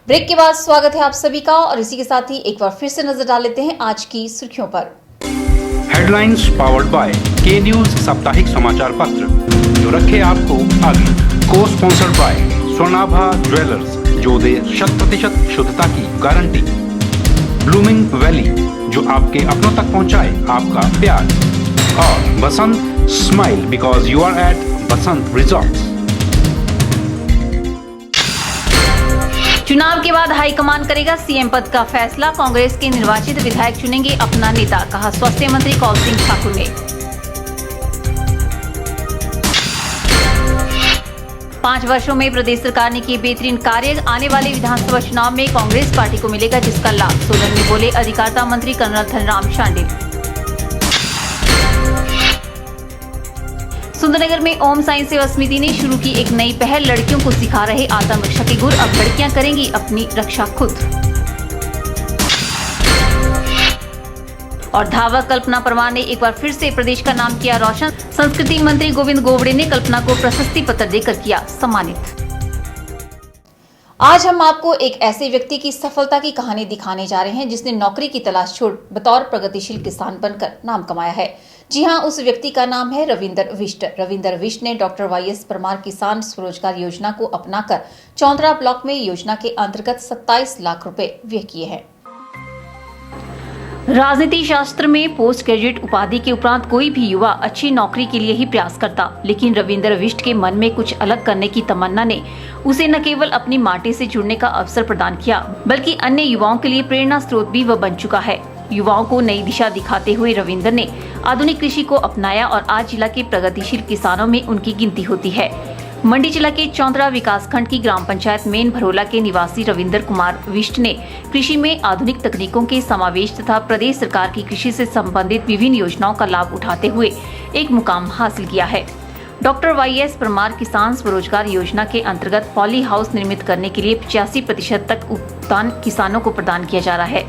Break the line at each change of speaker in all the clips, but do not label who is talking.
Break के बाद स्वागत है आप सभी का और इसी के साथ ही एक बार फिर से नजर डाल लेते हैं आज की सुर्खियों पर।
हेडलाइंस पावर्ड बाय के न्यूज साप्ताहिक समाचार पत्र जो रखे आपको आगे। को स्पॉन्सर्ड बाय स्वर्णाभा ज्वेलर्स जो दे 100% शुद्धता की गारंटी। ब्लूमिंग वैली जो आपके अपनों तक पहुंचाए आपका प्यार। और Basant smile because you are at Basant resorts.
चुनाव के बाद हाईकमान करेगा सीएम पद का फैसला। कांग्रेस के निर्वाचित विधायक चुनेंगे अपना नेता, कहा स्वास्थ्य मंत्री कौल सिंह ठाकुर ने। 5 वर्षों में प्रदेश सरकार ने किए बेहतरीन कार्य, आने वाले विधानसभा चुनाव में कांग्रेस पार्टी को मिलेगा जिसका लाभ, सोलन में बोले अधिकारिता मंत्री कर्नल धनराम शांडिल। सुंदरनगर में ओम साई सेवा समिति ने शुरू की एक नई पहल, लड़कियों को सिखा रहे आत्मरक्षा के गुर, अब लड़कियां करेंगी अपनी रक्षा खुद। और धावक कल्पना परमार ने एक बार फिर से प्रदेश का नाम किया रोशन, संस्कृति मंत्री गोविंद गोवड़े ने कल्पना को प्रशस्ति पत्र देकर किया सम्मानित। आज हम आपको एक ऐसे व्यक्ति की सफलता की कहानी दिखाने जा रहे हैं जिसने नौकरी की तलाश छोड़ बतौर प्रगतिशील किसान बनकर नाम कमाया है। जी हां, उस व्यक्ति का नाम है रविंदर विष्ट। रविंदर विष्ट ने डॉक्टर वाईएस परमार किसान स्वरोजगार योजना को अपनाकर चौंतरा ब्लॉक में योजना के अंतर्गत 27 लाख रुपए व्यय किए हैं। राजनीति शास्त्र में पोस्ट ग्रेजुएट उपाधि के उपरांत कोई भी युवा अच्छी नौकरी के लिए ही प्रयास करता, लेकिन रविंदर विष्ट के मन में कुछ अलग करने की तमन्ना ने उसे न केवल अपनी माटी से जुड़ने का अवसर प्रदान किया, बल्कि अन्य युवाओं के लिए प्रेरणा स्रोत भी वह बन चुका है। युवाओं को नई दिशा दिखाते हुए रविंदर ने आधुनिक कृषि को अपनाया और आज जिला के प्रगतिशील किसानों में उनकी गिनती होती है। मंडी जिला के चौंतरा विकासखंड की ग्राम पंचायत मेन भरोला के निवासी रविंदर कुमार विष्ट ने कृषि में आधुनिक तकनीकों के समावेश तथा प्रदेश सरकार की कृषि से संबंधित विभिन्न योजनाओं का लाभ उठाते हुए एक मुकाम हासिल किया है। डॉक्टर वाईएस परमार किसान स्वरोजगार योजना के अंतर्गत पॉली हाउस निर्मित करने के लिए 85% तक भुगतान किसानों को प्रदान किया जा रहा है।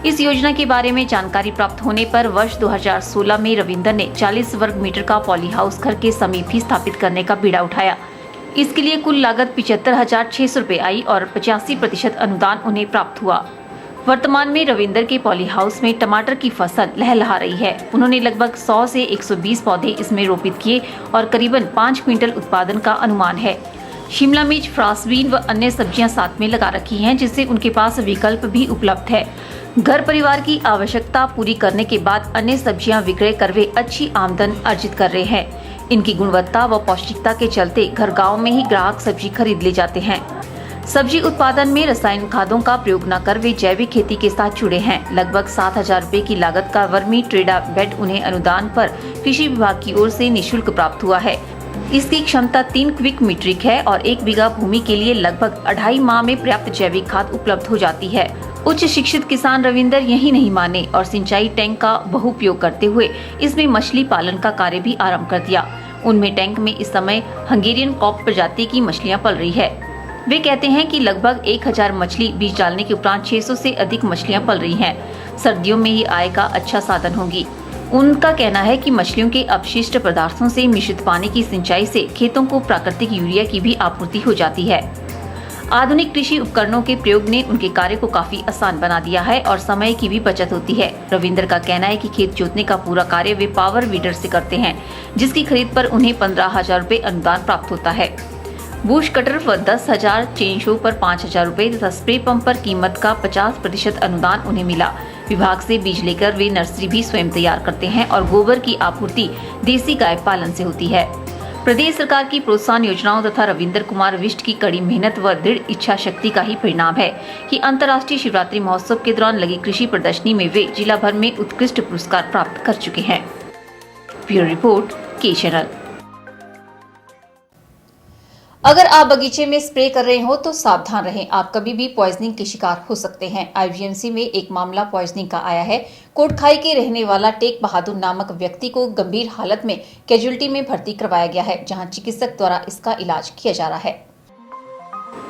इस योजना के बारे में जानकारी प्राप्त होने पर वर्ष 2016 में रविंदर ने 40 वर्ग मीटर का पॉली हाउस घर के समीप ही स्थापित करने का बीड़ा उठाया। इसके लिए कुल लागत 75,600 रुपए आई और 85% अनुदान उन्हें प्राप्त हुआ। वर्तमान में रविंदर के पॉली हाउस में टमाटर की फसल लहलहा रही है। उन्होंने लगभग 100 से 120 पौधे इसमें रोपित किए और करीबन 5 क्विंटल उत्पादन का अनुमान है। शिमला मिर्च, फ्रांसबीन व अन्य सब्जियां साथ में लगा रखी हैं, जिससे उनके पास विकल्प भी उपलब्ध है। घर परिवार की आवश्यकता पूरी करने के बाद अन्य सब्जियां विक्रय कर वे अच्छी आमदन अर्जित कर रहे हैं। इनकी गुणवत्ता व पौष्टिकता के चलते घर गांव में ही ग्राहक सब्जी खरीद ले जाते हैं। सब्जी उत्पादन में रसायन खादों का प्रयोग न कर वे जैविक खेती के साथ जुड़े हैं। लगभग 7,000 रुपए की लागत का वर्मी ट्रेडा बेड उन्हें अनुदान पर कृषि विभाग की ओर से निःशुल्क प्राप्त हुआ है। इसकी क्षमता 3 क्विक मीट्रिक है और 1 बीघा भूमि के लिए लगभग 2.5 माह में पर्याप्त जैविक खाद उपलब्ध हो जाती है। उच्च शिक्षित किसान रविंदर यही नहीं माने और सिंचाई टैंक का बहुउपयोग करते हुए इसमें मछली पालन का कार्य भी आरंभ कर दिया। उनमें टैंक में इस समय हंगेरियन कॉप प्रजाति की मछलियां पल रही है। वे कहते हैं कि लगभग 1000 मछली बीज डालने के उपरांत 600 से अधिक मछलियां पल रही हैं। सर्दियों में ही आय का अच्छा साधन होगी। उनका कहना है कि मछलियों के अपशिष्ट पदार्थों से मिश्रित पानी की सिंचाई से खेतों को प्राकृतिक यूरिया की भी आपूर्ति हो जाती है। आधुनिक कृषि उपकरणों के प्रयोग ने उनके कार्य को काफी आसान बना दिया है और समय की भी बचत होती है। रविंदर का कहना है कि खेत जोतने का पूरा कार्य वे पावर वीडर से करते हैं, जिसकी खरीद पर उन्हें 15,000 रुपए अनुदान प्राप्त होता है। बूश कटर पर 10,000, चेन शो पर 5,000 रुपए तथा स्प्रे पंप पर कीमत का 50% अनुदान उन्हें मिला। विभाग से बीज लेकर वे नर्सरी भी स्वयं तैयार करते हैं और गोबर की आपूर्ति देसी गाय पालन से होती है। प्रदेश सरकार की प्रोत्साहन योजनाओं तथा रविंदर कुमार विष्ट की कड़ी मेहनत व दृढ़ इच्छा शक्ति का ही परिणाम है कि अंतर्राष्ट्रीय शिवरात्रि महोत्सव के दौरान लगी कृषि प्रदर्शनी में वे जिला भर में उत्कृष्ट पुरस्कार प्राप्त कर चुके हैं। ब्यूरो रिपोर्ट, के चैनल। अगर आप बगीचे में स्प्रे कर रहे हो तो सावधान रहें, आप कभी भी पॉइजनिंग के शिकार हो सकते हैं। आईजीएमसी में एक मामला पॉइजनिंग का आया है। कोटखाई के रहने वाला टेक बहादुर नामक व्यक्ति को गंभीर हालत में कैजुअल्टी में भर्ती करवाया गया है, जहां चिकित्सक द्वारा इसका इलाज किया जा रहा है।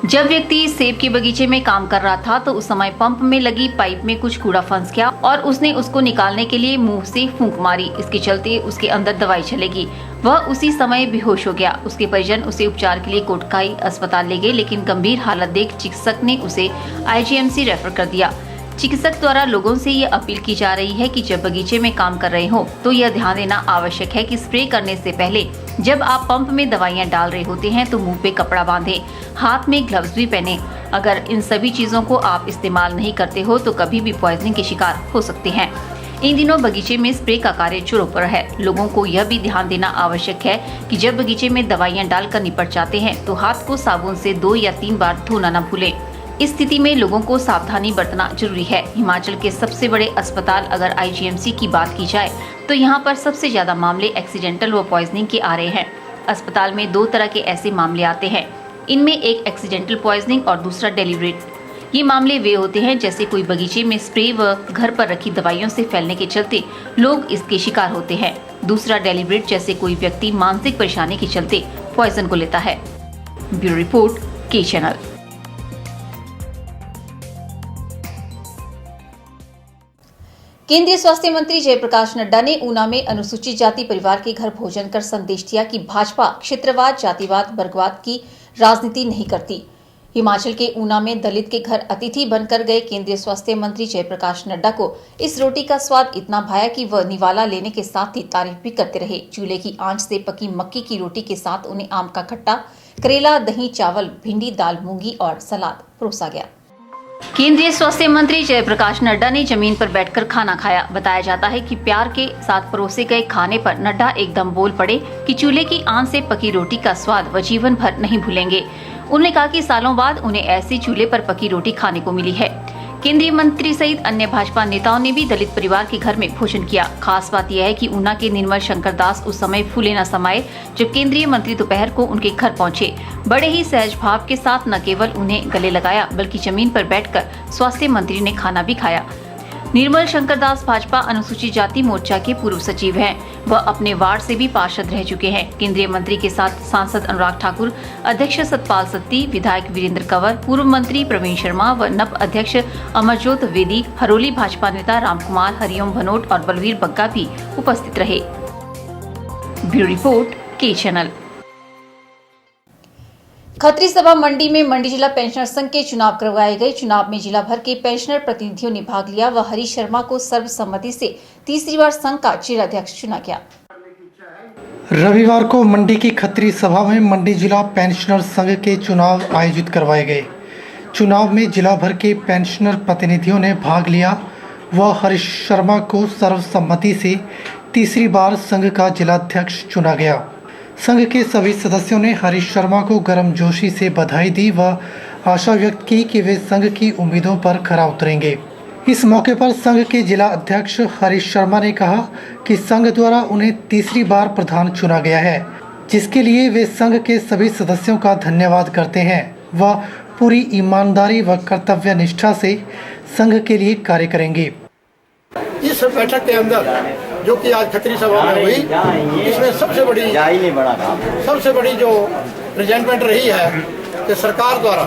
जब व्यक्ति सेब के बगीचे में काम कर रहा था तो उस समय पंप में लगी पाइप में कुछ कूड़ा फंस गया और उसने उसको निकालने के लिए मुंह से फूंक मारी। इसके चलते उसके अंदर दवाई चलेगी। वह उसी समय बेहोश हो गया। उसके परिजन उसे उपचार के लिए कोटखाई अस्पताल ले गए, लेकिन गंभीर हालत देख चिकित्सक ने उसे आईजीएमसी रेफर कर दिया। चिकित्सक द्वारा लोगों से ये अपील की जा रही है कि जब बगीचे में काम कर रहे हो तो यह ध्यान देना आवश्यक है कि स्प्रे करने से पहले जब आप पंप में दवाइयां डाल रहे होते हैं तो मुंह पे कपड़ा बांधें, हाथ में ग्लव्स भी पहने। अगर इन सभी चीजों को आप इस्तेमाल नहीं करते हो तो कभी भी पॉइजनिंग के शिकार हो सकते हैं। इन दिनों बगीचे में स्प्रे का कार्य जोरों पर है। लोगों को यह भी ध्यान देना आवश्यक है कि जब बगीचे में दवाइयां डालकर निपट जाते हैं तो हाथ को साबुन से 2 या 3 बार धोना न भूलें। इस स्थिति में लोगों को सावधानी बरतना जरूरी है। हिमाचल के सबसे बड़े अस्पताल अगर आईजीएमसी की बात की जाए तो यहाँ पर सबसे ज्यादा मामले एक्सीडेंटल व पॉइजनिंग के आ रहे हैं। अस्पताल में 2 तरह के ऐसे मामले आते हैं। इनमें एक एक्सीडेंटल पॉइजनिंग और दूसरा डेलिब्रेट। ये मामले वे होते हैं जैसे कोई बगीचे में स्प्रे व घर पर रखी दवाइयों से फैलने के चलते लोग इसके शिकार होते हैं। दूसरा डेलिब्रेट, जैसे कोई व्यक्ति मानसिक परेशानी के चलते पॉइजन को लेता है। ब्यूरो रिपोर्ट, के चैनल। केंद्रीय स्वास्थ्य मंत्री जयप्रकाश नड्डा ने ऊना में अनुसूचित जाति परिवार के घर भोजन कर संदेश दिया कि भाजपा क्षेत्रवाद, जातिवाद, वर्गवाद की राजनीति नहीं करती। हिमाचल के ऊना में दलित के घर अतिथि बनकर गए केंद्रीय स्वास्थ्य मंत्री जयप्रकाश नड्डा को इस रोटी का स्वाद इतना भाया कि वह निवाला लेने के साथ ही तारीफ भी करते रहे। चूल्हे की आंच से पकी मक्की की रोटी के साथ उन्हें आम का खट्टा, करेला, दही, चावल, भिंडी, दाल, मूंगी और सलाद परोसा गया। केंद्रीय स्वास्थ्य मंत्री जयप्रकाश नड्डा ने जमीन पर बैठकर खाना खाया। बताया जाता है कि प्यार के साथ परोसे गए खाने पर नड्डा एकदम बोल पड़े कि चूल्हे की आंच से पकी रोटी का स्वाद वह जीवन भर नहीं भूलेंगे। उन्होंने कहा कि सालों बाद उन्हें ऐसी चूल्हे पर पकी रोटी खाने को मिली है। केंद्रीय मंत्री सहित अन्य भाजपा नेताओं ने भी दलित परिवार के घर में भोजन किया। खास बात यह है कि ऊना के निर्मल शंकर दास उस समय फूले न समाये जब केंद्रीय मंत्री दोपहर को उनके घर पहुंचे। बड़े ही सहज भाव के साथ न केवल उन्हें गले लगाया बल्कि जमीन पर बैठकर स्वास्थ्य मंत्री ने खाना भी खाया। निर्मल शंकर दास भाजपा अनुसूचित जाति मोर्चा के पूर्व सचिव हैं। वह अपने वार्ड से भी पार्षद रह चुके हैं। केंद्रीय मंत्री के साथ सांसद अनुराग ठाकुर, अध्यक्ष सतपाल सत्ती, विधायक वीरेंद्र कंवर, पूर्व मंत्री प्रवीण शर्मा व नप अध्यक्ष अमरजोत वेदी, हरोली भाजपा नेता रामकुमार, हरिओम भनोट और बलवीर बग्गा भी उपस्थित रहे। ब्यूरो रिपोर्ट, के चैनल। खत्री सभा मंडी में मंडी जिला पेंशनर संघ के चुनाव करवाए गए। चुनाव में जिला भर के पेंशनर प्रतिनिधियों ने भाग लिया व हरीश शर्मा को सर्वसम्मति से तीसरी बार संघ का जिलाध्यक्ष चुना गया।
रविवार को मंडी की खत्री सभा में मंडी जिला पेंशनर संघ के चुनाव आयोजित करवाए गए। चुनाव में जिला भर के पेंशनर प्रतिनिधियों ने भाग लिया व हरीश शर्मा को सर्वसम्मति से तीसरी बार संघ का जिलाध्यक्ष चुना गया। संघ के सभी सदस्यों ने हरीश शर्मा को गर्मजोशी से बधाई दी व आशा व्यक्त की कि वे संघ की उम्मीदों पर खरा उतरेंगे। इस मौके पर संघ के जिला अध्यक्ष हरीश शर्मा ने कहा कि संघ द्वारा उन्हें तीसरी बार प्रधान चुना गया है, जिसके लिए वे संघ के सभी सदस्यों का धन्यवाद करते हैं व पूरी ईमानदारी व कर्तव्य निष्ठा से संघ के लिए कार्य करेंगे।
इस बैठक के अंदर जो कि आज खत्री सभा में हुई, इसमें सबसे बड़ी जो प्रेजेंटमेंट रही है कि सरकार द्वारा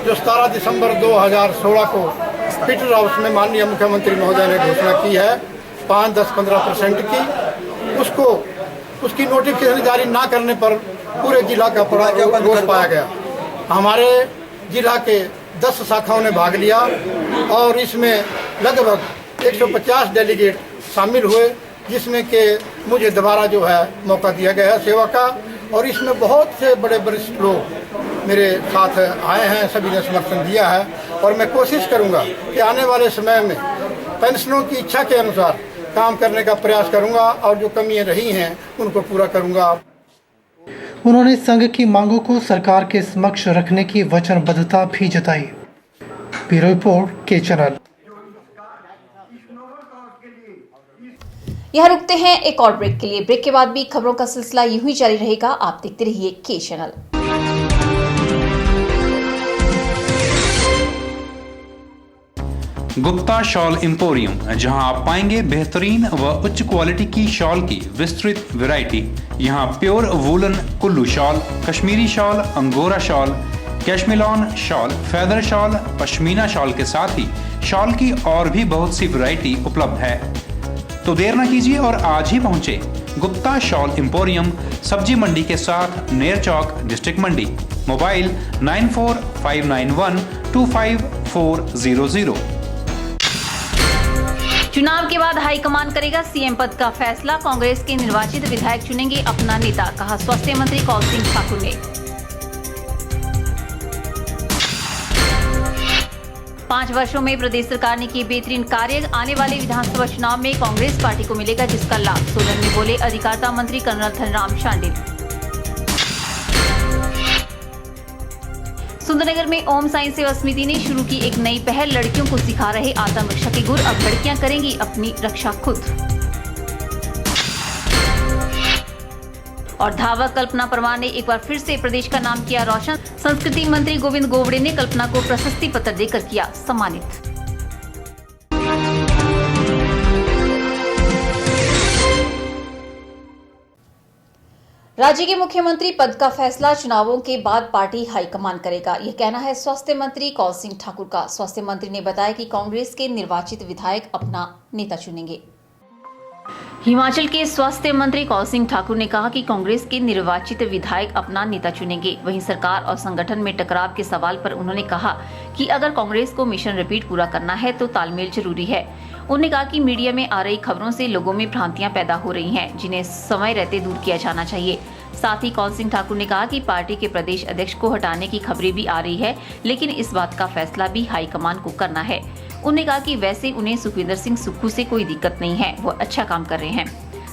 जो 17 दिसंबर 2016 को पीटर हाउस में माननीय मुख्यमंत्री महोदय ने घोषणा की है 5-10-15% की, उसकी नोटिफिकेशन जारी ना करने पर पूरे जिला का बड़ा रोष पाया गया। हमारे जिला के 10 शाखाओं ने भाग लिया और इसमें लगभग 150 डेलीगेट शामिल हुए, जिसमें कि मुझे दोबारा जो है मौका दिया गया है सेवा का। और इसमें बहुत से बड़े वरिष्ठ लोग मेरे साथ आए हैं, सभी ने समर्थन दिया है और मैं कोशिश करूंगा कि आने वाले समय में पेंशनरों की इच्छा के अनुसार काम करने का प्रयास करूंगा और जो कमियां रही हैं उनको पूरा करूंगा।
उन्होंने संघ की मांगों को सरकार के समक्ष रखने की वचनबद्धता भी जताई। ब्यूरो रिपोर्ट, के चैनल।
यहाँ रुकते हैं एक और ब्रेक के लिए। ब्रेक के बाद भी खबरों का सिलसिला यूं ही जारी रहेगा। आप देखते रहिए के चैनल।
गुप्ता शॉल एम्पोरियम, जहां आप पाएंगे बेहतरीन व उच्च क्वालिटी की शॉल की विस्तृत वैरायटी। यहां pure woollen Kullu shawl, Kashmiri shawl, angora shawl, cashmilon shawl, feather shawl, pashmina shawl के साथ ही शॉल की और भी बहुत सी वैरायटी उपलब्ध है। तो देर न कीजिए और आज ही पहुंचे गुप्ता शॉल एम्पोरियम, सब्जी मंडी के साथ नेर चौक, डिस्ट्रिक्ट मंडी। मोबाइल 9459125400।
चुनाव के बाद हाईकमान करेगा सीएम पद का फैसला, कांग्रेस के निर्वाचित विधायक चुनेंगे अपना नेता, कहा स्वास्थ्य मंत्री कौल सिंह ठाकुर ने। 5 वर्षों में प्रदेश सरकार ने किए बेहतरीन कार्य, आने वाले विधानसभा चुनाव में कांग्रेस पार्टी को मिलेगा जिसका लाभ, सोलन में बोले अधिकारिता मंत्री कर्नल धनराम शांडिल। सुंदरनगर में ओम साई सेवा समिति ने शुरू की एक नई पहल, लड़कियों को सिखा रहे आत्मरक्षा के गुर, अब लड़कियां करेंगी अपनी रक्षा खुद। और धावक कल्पना परमार ने एक बार फिर से प्रदेश का नाम किया रोशन, संस्कृति मंत्री गोविंद गोवड़े ने कल्पना को प्रशस्ति पत्र देकर किया सम्मानित। राज्य के मुख्यमंत्री पद का फैसला चुनावों के बाद पार्टी हाईकमान करेगा, यह कहना है स्वास्थ्य मंत्री कौल सिंह ठाकुर का। स्वास्थ्य मंत्री ने बताया कि कांग्रेस के निर्वाचित विधायक अपना नेता चुनेंगे। हिमाचल के स्वास्थ्य मंत्री कौल सिंह ठाकुर ने कहा कि कांग्रेस के निर्वाचित विधायक अपना नेता चुनेंगे। वहीं सरकार और संगठन में टकराव के सवाल पर उन्होंने कहा कि अगर कांग्रेस को मिशन रिपीट पूरा करना है तो तालमेल जरूरी है। उन्होंने कहा कि मीडिया में आ रही खबरों से लोगों में भ्रांतियां पैदा हो रही हैं, जिन्हें समय रहते दूर किया जाना चाहिए। साथ ही कौल सिंह ठाकुर ने कहा कि पार्टी के प्रदेश अध्यक्ष को हटाने की खबरें भी आ रही है, लेकिन इस बात का फैसला भी हाईकमान को करना है। उन्होंने कहा कि वैसे उन्हें सुखविंदर सिंह सुक्खू से कोई दिक्कत नहीं है, वो अच्छा काम कर रहे हैं।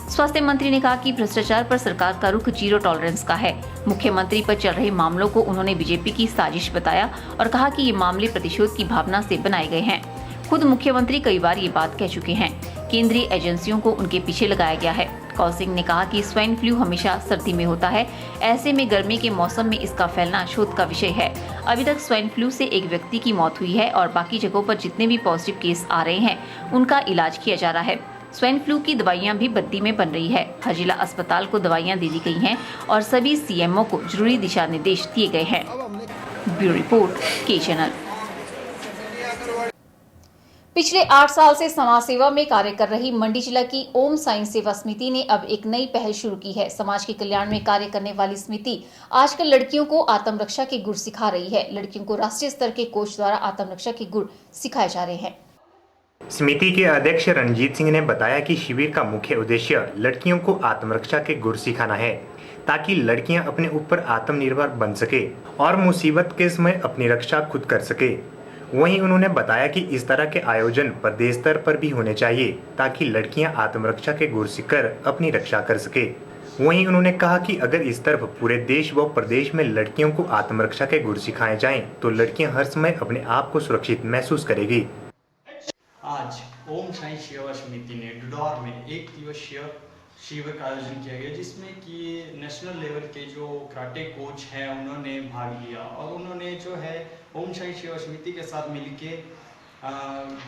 स्वास्थ्य मंत्री ने कहा कि भ्रष्टाचार पर सरकार का रुख जीरो टॉलरेंस का है। मुख्यमंत्री पर चल रहे मामलों को उन्होंने बीजेपी की साजिश बताया और कहा कि ये मामले प्रतिशोध की भावना से बनाए गए हैं। खुद मुख्यमंत्री कई बार ये बात कह चुके हैं। केंद्रीय एजेंसियों को उनके पीछे लगाया गया है। कौल सिंह ने कहा कि स्वाइन फ्लू हमेशा सर्दी में होता है, ऐसे में गर्मी के मौसम में इसका फैलना शोध का विषय है। अभी तक स्वाइन फ्लू से एक व्यक्ति की मौत हुई है और बाकी जगहों पर जितने भी पॉजिटिव केस आ रहे हैं उनका इलाज किया जा रहा है। स्वाइन फ्लू की दवाइयां भी बद्दी में बन रही है। हर जिला अस्पताल को दवाइयां दे दी गई हैं और सभी सीएमओ को जरूरी दिशा निर्देश दिए गए हैं। ब्यूरो रिपोर्ट, के चैनल। पिछले 8 साल से समाज सेवा में कार्य कर रही मंडी जिला की ओम साई सेवा समिति ने अब एक नई पहल शुरू की है। समाज के कल्याण में कार्य करने वाली समिति आजकल लड़कियों को आत्मरक्षा के गुर सिखा रही है। लड़कियों को राष्ट्रीय स्तर के कोच द्वारा आत्मरक्षा के गुर सिखाए जा रहे हैं।
समिति के अध्यक्ष रणजीत सिंह ने बताया कि शिविर का मुख्य उद्देश्य लड़कियों को आत्मरक्षा के गुर सिखाना है, ताकि लड़कियां अपने ऊपर आत्मनिर्भर बन सके और मुसीबत के समय अपनी रक्षा खुद कर सके। वहीं उन्होंने बताया कि इस तरह के आयोजन प्रदेश स्तर पर भी होने चाहिए, ताकि लड़कियां आत्मरक्षा के गुर सीखकर अपनी रक्षा कर सके। वहीं उन्होंने कहा कि अगर इस तरफ पूरे देश व प्रदेश में लड़कियों को आत्मरक्षा के गुर सिखाए जाएं, तो लड़कियां हर समय अपने आप को सुरक्षित महसूस करेगी।
आज ओम साई सेवा समिति ने डुडौर में 1 दिवसीय शिविर का आयोजन किया गया, जिसमें कि नेशनल लेवल के जो कराटे कोच हैं उन्होंने भाग लिया और उन्होंने जो है ओम साई सेवा समिति के साथ मिलके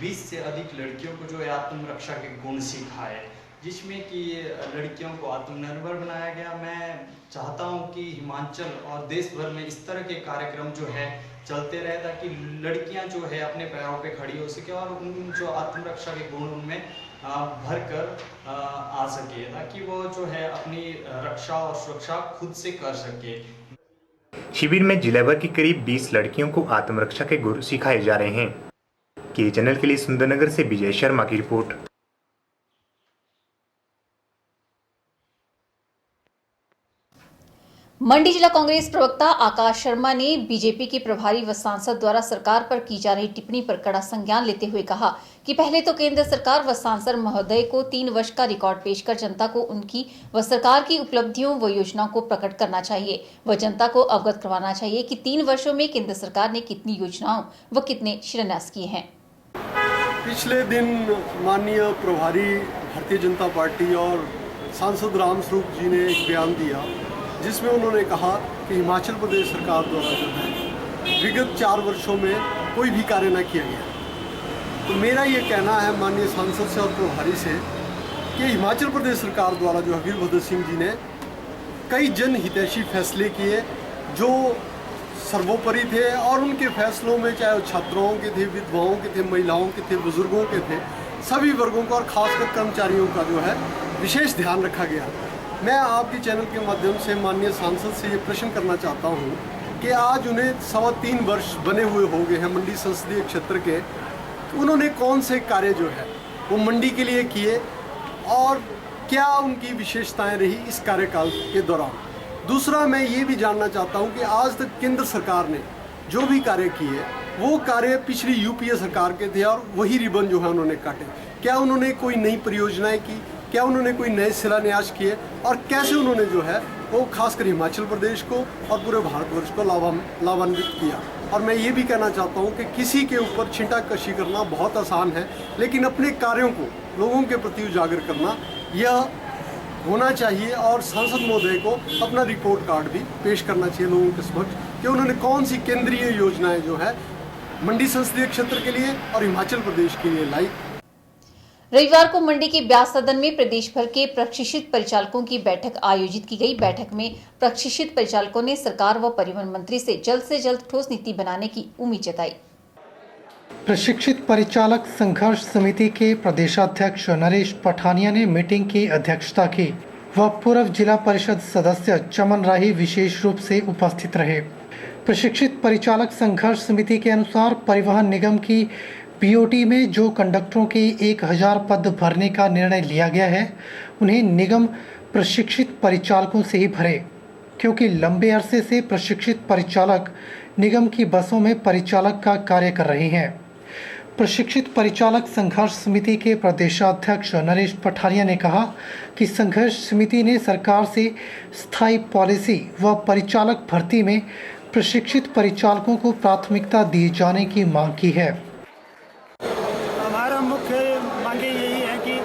20 से अधिक लड़कियों को जो है आत्मरक्षा के गुण सिखाए, जिसमें कि लड़कियों को आत्मनिर्भर बनाया गया। मैं चाहता हूं कि हिमाचल और देश भर में इस तरह के कार्यक्रम जो है चलते रहे, ताकि लड़कियां जो है अपने पैरों पे खड़ी हो सके और उन जो आत्मरक्षा के गुण उनमें भर कर आ सके, ताकि वो जो है अपनी रक्षा और सुरक्षा खुद से कर सके।
शिविर में जिला भर की करीब 20 लड़कियों को आत्मरक्षा के गुर सिखाए जा रहे हैं। के चैनल के लिए सुंदरनगर से विजय शर्मा की रिपोर्ट।
मंडी जिला कांग्रेस प्रवक्ता आकाश शर्मा ने बीजेपी के प्रभारी व सांसद द्वारा सरकार पर की जा रही टिप्पणी पर कड़ा संज्ञान लेते हुए कहा कि पहले तो केंद्र सरकार व सांसद महोदय को 3 वर्ष का रिकॉर्ड पेश कर जनता को उनकी व सरकार की उपलब्धियों व योजनाओं को प्रकट करना चाहिए व जनता को अवगत करवाना चाहिए कि 3 वर्षों में केंद्र सरकार ने कितनी योजनाओं व कितने शिलान्यास किए हैं।
पिछले दिन माननीय प्रभारी भारतीय जनता पार्टी और सांसद रामस्वरूप जी ने एक बयान दिया, जिसमें उन्होंने कहा कि हिमाचल प्रदेश सरकार द्वारा जो है विगत 4 वर्षों में कोई भी कार्य न किया गया। तो मेरा ये कहना है माननीय सांसद से और प्रभारी से कि हिमाचल प्रदेश सरकार द्वारा जो वीरभद्र सिंह जी ने कई जनहितैषी फैसले किए, जो सर्वोपरि थे और उनके फैसलों में चाहे वो छात्राओं के थे, विधवाओं के थे, महिलाओं के थे, बुजुर्गों के थे, सभी वर्गों का और खासकर कर्मचारियों का जो है विशेष ध्यान रखा गया। मैं आपके चैनल के माध्यम से माननीय सांसद से ये प्रश्न करना चाहता हूँ कि आज उन्हें 3.25 वर्ष बने हुए हो गए हैं मंडी संसदीय क्षेत्र के, उन्होंने कौन से कार्य जो है वो मंडी के लिए किए और क्या उनकी विशेषताएं रही इस कार्यकाल के दौरान। दूसरा मैं ये भी जानना चाहता हूँ कि आज तक केंद्र सरकार ने जो भी कार्य किए वो कार्य पिछली यूपीए सरकार के थे और वही रिबन जो है उन्होंने काटे। क्या उन्होंने कोई नई परियोजनाएं की, क्या उन्होंने कोई नए शिलान्यास किए और कैसे उन्होंने जो है वो खासकर हिमाचल प्रदेश को और पूरे भारतवर्ष को लाभान्वित किया। और मैं ये भी कहना चाहता हूँ कि किसी के ऊपर छींटाकशी करना बहुत आसान है, लेकिन अपने कार्यों को लोगों के प्रति उजागर करना यह होना चाहिए। और सांसद महोदय को अपना रिपोर्ट कार्ड भी पेश करना चाहिए लोगों के समक्ष कि उन्होंने कौन सी केंद्रीय योजनाएं जो है मंडी संसदीय क्षेत्र के लिए और हिमाचल प्रदेश के लिए लाई।
रविवार को मंडी के ब्यास सदन में प्रदेश भर के प्रशिक्षित परिचालकों की बैठक आयोजित की गई। बैठक में प्रशिक्षित परिचालकों ने सरकार व परिवहन मंत्री से जल्द ठोस नीति बनाने की उम्मीद जताई।
प्रशिक्षित परिचालक संघर्ष समिति के प्रदेशाध्यक्ष नरेश पठानिया ने मीटिंग की अध्यक्षता की व पूर्व जिला परिषद सदस्य चमन राही विशेष रूप से उपस्थित रहे। प्रशिक्षित परिचालक संघर्ष समिति के अनुसार परिवहन निगम की बीओटी में जो कंडक्टरों के 1000 पद भरने का निर्णय लिया गया है, उन्हें निगम प्रशिक्षित परिचालकों से ही भरे, क्योंकि लंबे अरसे से प्रशिक्षित परिचालक निगम की बसों में परिचालक का कार्य कर रहे हैं। प्रशिक्षित परिचालक संघर्ष समिति के प्रदेशाध्यक्ष नरेश पठानिया ने कहा कि संघर्ष समिति ने सरकार से स्थायी पॉलिसी व परिचालक भर्ती में प्रशिक्षित परिचालकों को प्राथमिकता दिए जाने की मांग की है।
हमारा मुख्य मांगे यही है कि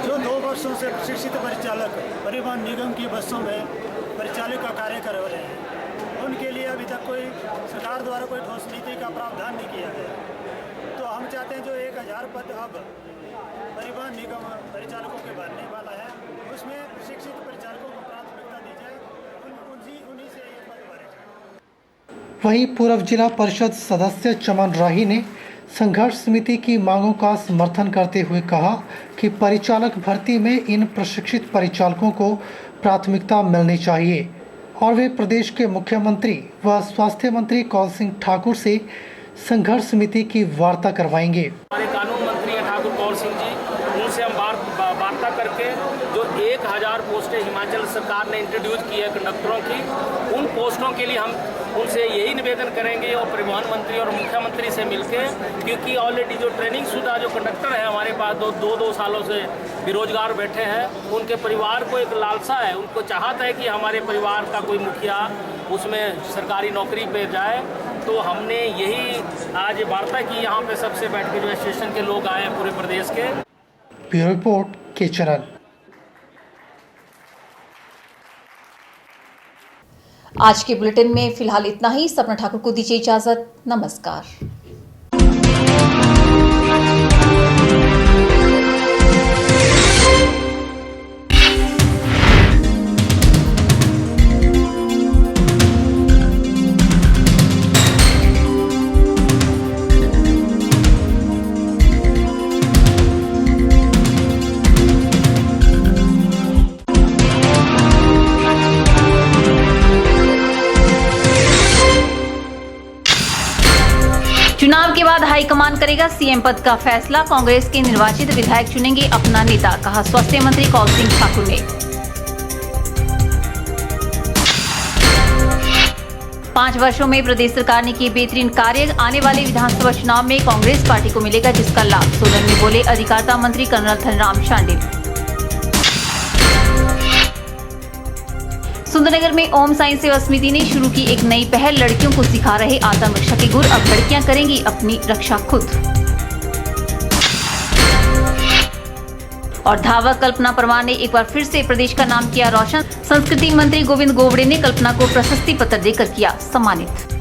जो 2 वर्षों से प्रशिक्षित परिचालक परिवहन निगम की बसों में परिचालक का कार्य कर रहे हैं, उनके लिए अभी तक कोई सरकार द्वारा कोई ठोस नीति का प्रावधान नहीं किया गया। तो हम चाहते हैं जो 1000 पद अब परिवहन निगम परिचालकों के भरने वाला है, उसमें प्रशिक्षित परिचालकों को प्राथमिकता दी जाए, उन्हीं से ये पद भरे जाए।
वहीं पूर्व जिला परिषद सदस्य चमन राही ने संघर्ष समिति की मांगों का समर्थन करते हुए कहा कि परिचालक भर्ती में इन प्रशिक्षित परिचालकों को प्राथमिकता मिलनी चाहिए और वे प्रदेश के मुख्यमंत्री व स्वास्थ्य मंत्री कौल सिंह ठाकुर से संघर्ष समिति की वार्ता करवाएंगे।
हमारे कानून मंत्री हैं ठाकुर कौल सिंह जी, उनसे हम वार्ता करके जो 1000 पोस्टें हिमाचल सरकार ने इंट्रोड्यूस की है कंडक्टरों की, उन पोस्टों के लिए हम उनसे यही निवेदन करेंगे और परिवहन मंत्री और मुख्यमंत्री से मिलके, क्योंकि ऑलरेडी जो ट्रेनिंग शुदा जो कंडक्टर है हमारे पास दो सालों से बेरोजगार बैठे हैं, उनके परिवार को एक लालसा है, उनको चाहता है कि हमारे परिवार का कोई मुखिया उसमें सरकारी नौकरी पे जाए। तो हमने यही आज वार्ता की यहाँ पे सबसे बैठ के जो एसोसिएशन के लोग आए हैं पूरे प्रदेश के।
ब्यूरो रिपोर्ट के चैनल।
आज के बुलेटिन में फिलहाल इतना ही। सपना ठाकुर को दीजिए इजाजत। नमस्कार। चुनाव के बाद हाईकमान करेगा सीएम पद का फैसला। कांग्रेस के निर्वाचित विधायक चुनेंगे अपना नेता, कहा स्वास्थ्य मंत्री कौल सिंह ठाकुर ने। 5 वर्षों में प्रदेश सरकार ने किए बेहतरीन कार्य, आने वाले विधानसभा चुनाव में कांग्रेस पार्टी को मिलेगा जिसका लाभ, सोलन में बोले अधिकारिता मंत्री कर्नल धनराम शांडिल। सुंदरनगर में ओम साई सेवा समिति ने शुरू की एक नई पहल, लड़कियों को सिखा रहे आत्मरक्षा के गुर, अब लड़कियां करेंगी अपनी रक्षा खुद। और धावक कल्पना परमार ने एक बार फिर से प्रदेश का नाम किया रोशन, संस्कृति मंत्री गोविंद गोवड़े ने कल्पना को प्रशस्ति पत्र देकर किया सम्मानित।